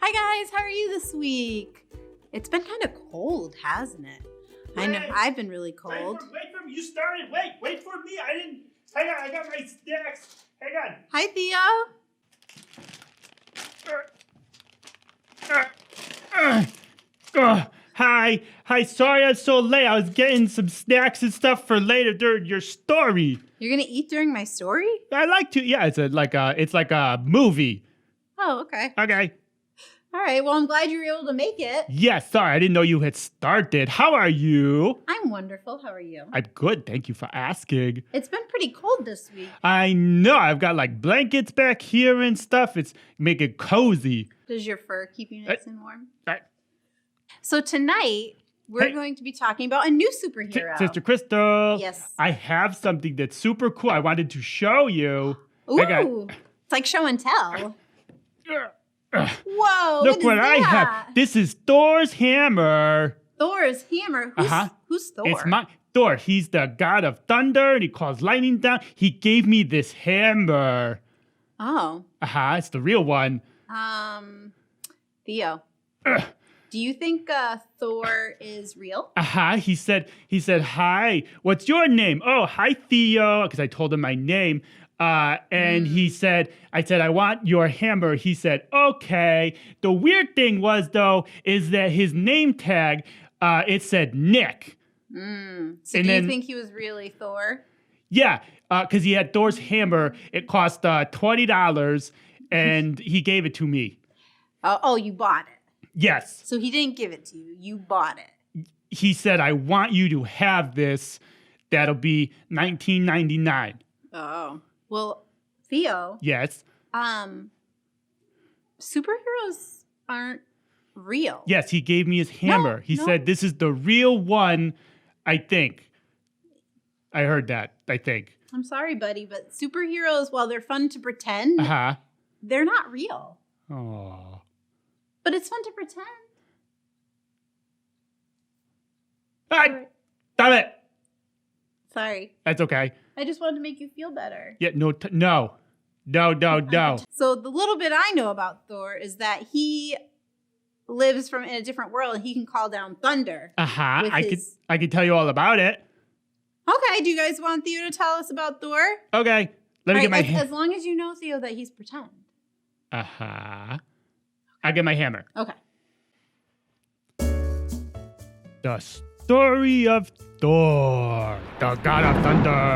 Hi guys, how are you this week? It's been kind of cold, hasn't it? I know, I've been really cold. Wait for me. You started. Wait for me. I didn't. Hang on, I got my snacks. Hang on. Hi, Theo. Hi. Sorry I'm so late. I was getting some snacks and stuff for later during your story. You're gonna eat during my story? I like to. Yeah, it's like a movie. Oh, okay. Okay. All right, well, I'm glad you were able to make it. Yeah, sorry, I didn't know you had started. How are you? I'm wonderful. How are you? I'm good. Thank you for asking. It's been pretty cold this week. I know. I've got like blankets back here and stuff. It's making cozy. Does your fur keep you nice and warm? Right. So tonight, we're going to be talking about a new superhero. Sister Krystal. Yes. I have something that's super cool. I wanted to show you. Ooh. It's like show and tell. Whoa, look what I have. This is Thor's hammer. Thor's hammer? Who's Thor? It's my Thor. He's the god of thunder and he calls lightning down. He gave me this hammer. Oh. It's the real one. Theo. Do you think Thor is real? He said, hi, what's your name? Oh, hi, Theo, because I told him my name. And he said, I want your hammer. He said, okay. The weird thing was, though, is that his name tag, it said Nick. So do you think he was really Thor? Yeah, because he had Thor's hammer. It cost $20, and he gave it to me. Oh, you bought it? Yes. So he didn't give it to you. You bought it. He said, I want you to have this. That'll be $19.99. Oh. Well, Theo. Yes. Superheroes aren't real. Yes, he gave me his hammer. He said, this is the real one, I think. I heard that, I think. I'm sorry, buddy, but superheroes, while they're fun to pretend, they're not real. Oh. But it's fun to pretend. Stop it. Sorry. That's okay. I just wanted to make you feel better. Yeah, no. So the little bit I know about Thor is that he lives in a different world and he can call down thunder. I could tell you all about it. Okay, do you guys want Theo to tell us about Thor? Okay. Let me get my as long as you know, Theo, that he's pretend. I'll get my hammer. Okay. The story of Thor, the god of thunder.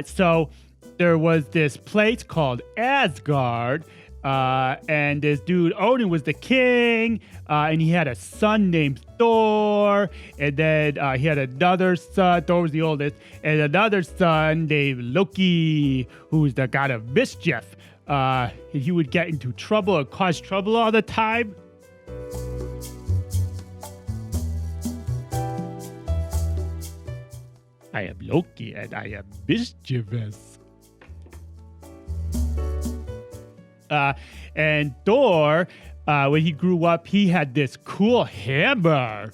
So there was this place called Asgard, and this dude Odin was the king, and he had a son named Thor, and then he had another son. Thor was the oldest, and another son named Loki, who's the god of mischief. He would get into trouble and cause trouble all the time. I am Loki and I am mischievous. And Thor, when he grew up, he had this cool hammer.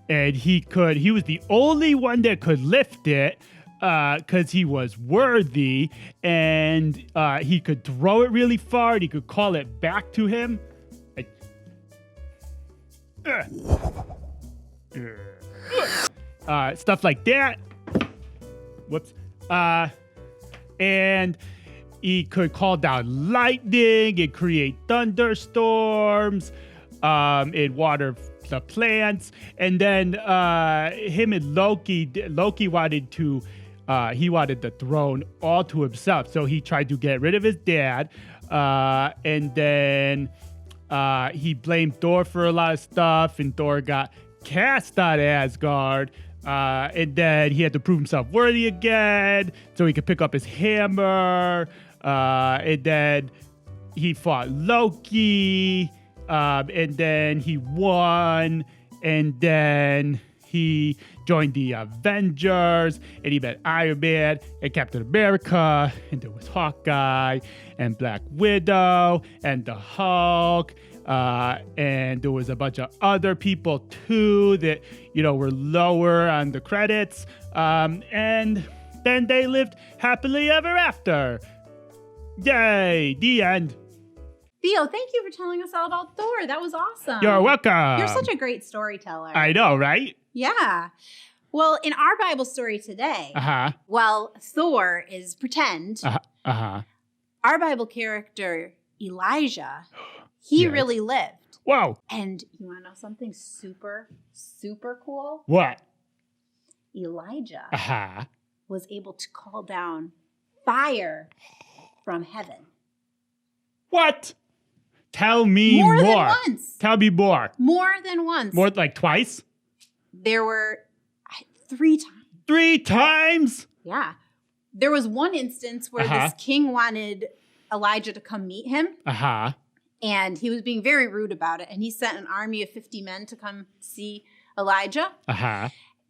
And he was the only one that could lift it because he was worthy. And he could throw it really far and he could call it back to him. Stuff like that. Whoops. And he could call down lightning and create thunderstorms. And water the plants. And then him and Loki wanted the throne all to himself. So he tried to get rid of his dad. And then he blamed Thor for a lot of stuff. And Thor got cast out of Asgard. And then he had to prove himself worthy again so he could pick up his hammer. And then he fought Loki. And then he won. And then he joined the Avengers. And he met Iron Man and Captain America. And there was Hawkeye and Black Widow and the Hulk. And there was a bunch of other people too that, were lower on the credits. And then they lived happily ever after. Yay! The end. Theo, thank you for telling us all about Thor. That was awesome. You're welcome. You're such a great storyteller. I know, right? Yeah. Well, in our Bible story today, while Thor is pretend, our Bible character, Elijah, he really lived. Whoa. And you want to know something super, super cool? What? Elijah was able to call down fire from heaven. What? Tell me more. More than once. Tell me more. More than once. More like twice? There were 3 times. 3 times? Yeah. There was one instance where this king wanted Elijah to come meet him. And he was being very rude about it. And he sent an army of 50 men to come see Elijah.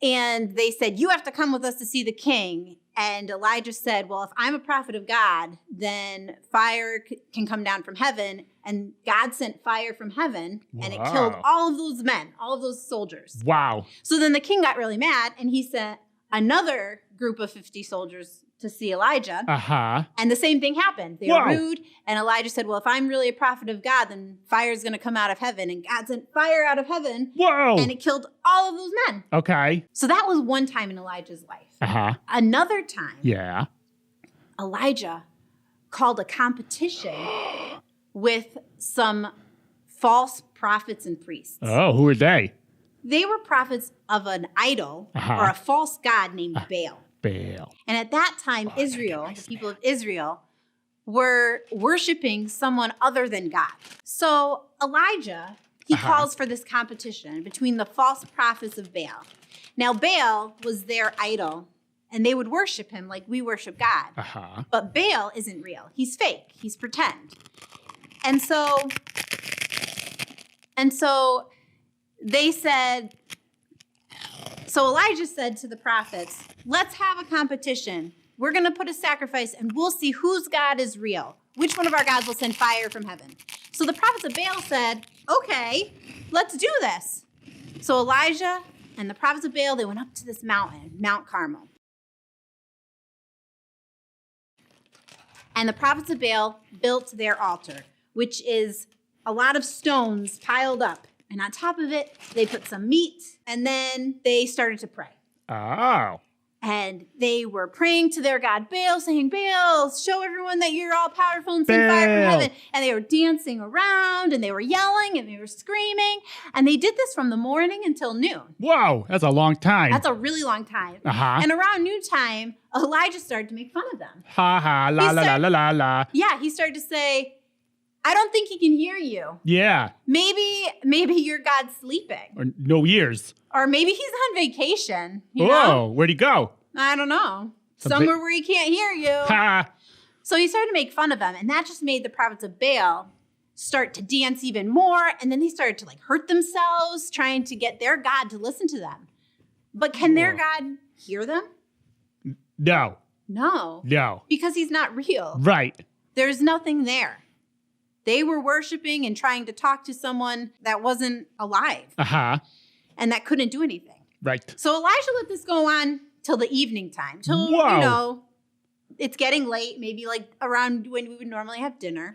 And they said, you have to come with us to see the king. And Elijah said, well, if I'm a prophet of God, then fire can come down from heaven. And God sent fire from heaven, and it killed all of those men, all of those soldiers. Wow. So then the king got really mad, and he sent another group of 50 soldiers to see Elijah. And the same thing happened. They were rude, and Elijah said, well, if I'm really a prophet of God, then fire is going to come out of heaven. And God sent fire out of heaven, and it killed all of those men. Okay. So that was one time in Elijah's life. Another time, Elijah called a competition with some false prophets and priests. Oh, who are they? They were prophets of an idol or a false god named Baal. Baal. And at that time, Israel, the people of Israel, were worshiping someone other than God. So Elijah, he calls for this competition between the false prophets of Baal. Now, Baal was their idol, and they would worship him like we worship God. But Baal isn't real. He's fake. He's pretend. And so they said, so Elijah said to the prophets, let's have a competition. We're going to put a sacrifice, and we'll see whose God is real. Which one of our gods will send fire from heaven? So the prophets of Baal said, okay, let's do this. So Elijah and the prophets of Baal, they went up to this mountain, Mount Carmel. And the prophets of Baal built their altar, which is a lot of stones piled up. And on top of it, they put some meat, and then they started to pray. Oh. And they were praying to their god Baal, saying, Baal, show everyone that you're all powerful and send fire from heaven. And they were dancing around, and they were yelling, and they were screaming. And they did this from the morning until noon. Whoa, that's a long time. That's a really long time. And around noontime, Elijah started to make fun of them. La. Yeah, he started to say, I don't think he can hear you. Yeah. Maybe your God's sleeping. Or no ears. Or maybe he's on vacation. Whoa, where'd he go? I don't know. Somewhere where he can't hear you. So he started to make fun of them. And that just made the prophets of Baal start to dance even more. And then they started to hurt themselves, trying to get their God to listen to them. But can their God hear them? No. No. Because he's not real. Right. There's nothing there. They were worshiping and trying to talk to someone that wasn't alive. And that couldn't do anything. Right. So Elijah let this go on till the evening time. Till, it's getting late, maybe around when we would normally have dinner.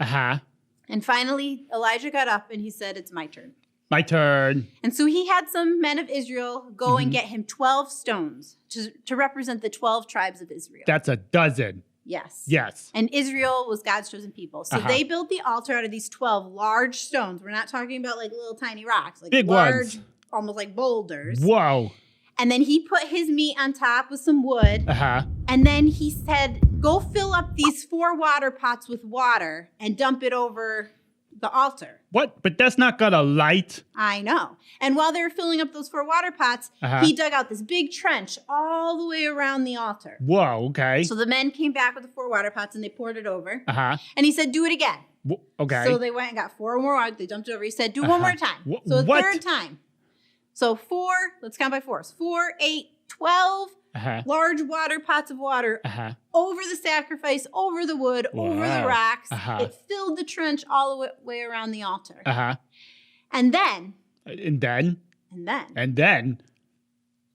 And finally, Elijah got up and he said, it's my turn. My turn. And so he had some men of Israel go and get him 12 stones to represent the 12 tribes of Israel. That's a dozen. Yes. And Israel was God's chosen people. So they built the altar out of these 12 large stones. We're not talking about little tiny rocks. Big large, ones. Almost like boulders. Whoa. And then he put his meat on top with some wood. And then he said, go fill up these 4 water pots with water and dump it over the altar. What? But that's not gonna light. I know. And while they were filling up those 4 water pots, he dug out this big trench all the way around the altar. Whoa, okay. So the men came back with the 4 water pots and they poured it over. And he said, do it again. Okay. So they went and got 4 more water. They dumped it over. He said, do one more time. So a third time. So 4, let's count by 4s. 4, 8, 12 large water pots of water over the sacrifice, over the wood, over the rocks. It filled the trench all the way around the altar. And then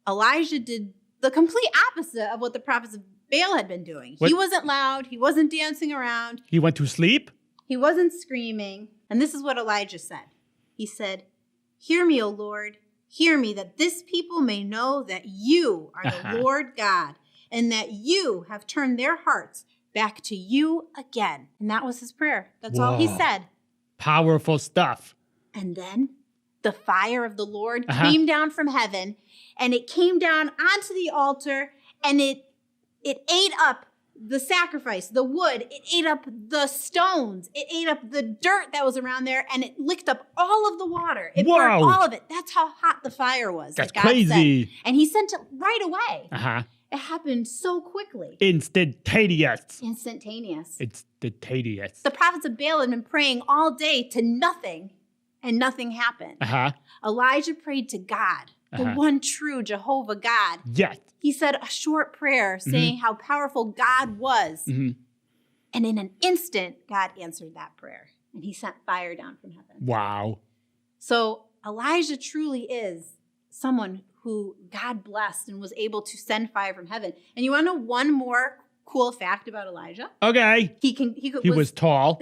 Elijah did the complete opposite of what the prophets of Baal had been doing. What? He wasn't loud. He wasn't dancing around. He went to sleep? He wasn't screaming. And this is what Elijah said. He said, "Hear me, O Lord. Hear me, that this people may know that you are the Lord God, and that you have turned their hearts back to you again." And that was his prayer. That's all he said. Powerful stuff. And then the fire of the Lord came down from heaven, and it came down onto the altar, and it ate up the sacrifice, the wood. It ate up the stones. It ate up the dirt that was around there, and it licked up all of the water. It burned all of it. That's how hot the fire was. That's God crazy. Sent. And he sent it right away. It happened so quickly. Instantaneous. Instantaneous. Instantaneous. The prophets of Baal had been praying all day to nothing, and nothing happened. Elijah prayed to God, the one true Jehovah God. Yes. He said a short prayer saying how powerful God was. And in an instant, God answered that prayer. And he sent fire down from heaven. Wow. So Elijah truly is someone who God blessed and was able to send fire from heaven. And you want to know one more cool fact about Elijah? Okay. He was tall.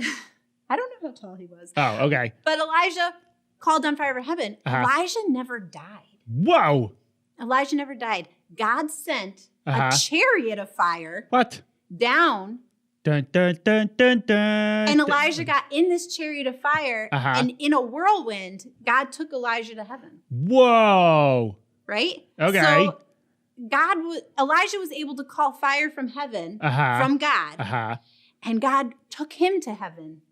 I don't know how tall he was. Oh, okay. But Elijah called down fire from heaven. Elijah never died. Whoa. Elijah never died. God sent a chariot of fire down. Dun, dun, dun, dun, dun, and Elijah got in this chariot of fire. And in a whirlwind, God took Elijah to heaven. Whoa. Right? Okay. So Elijah was able to call fire from heaven from God. And God took him to heaven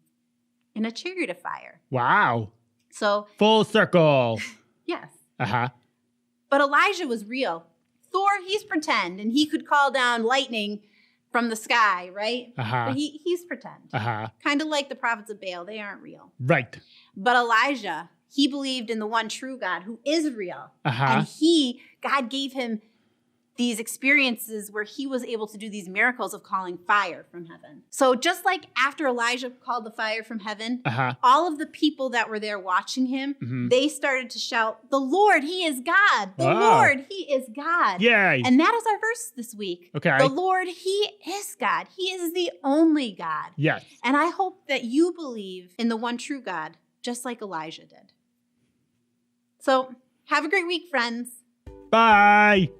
in a chariot of fire. Wow. So full circle. Yes. But Elijah was real. Thor, he's pretend, and he could call down lightning from the sky, right? But he's pretend. Kind of like the prophets of Baal. They aren't real. Right. But Elijah, he believed in the one true God who is real. And God gave him these experiences where he was able to do these miracles of calling fire from heaven. So just like after Elijah called the fire from heaven, all of the people that were there watching him, they started to shout, "The Lord, he is God. The Lord, he is God." Yay. And that is our verse this week. Okay. The Lord, he is God. He is the only God. Yes. And I hope that you believe in the one true God, just like Elijah did. So have a great week, friends. Bye.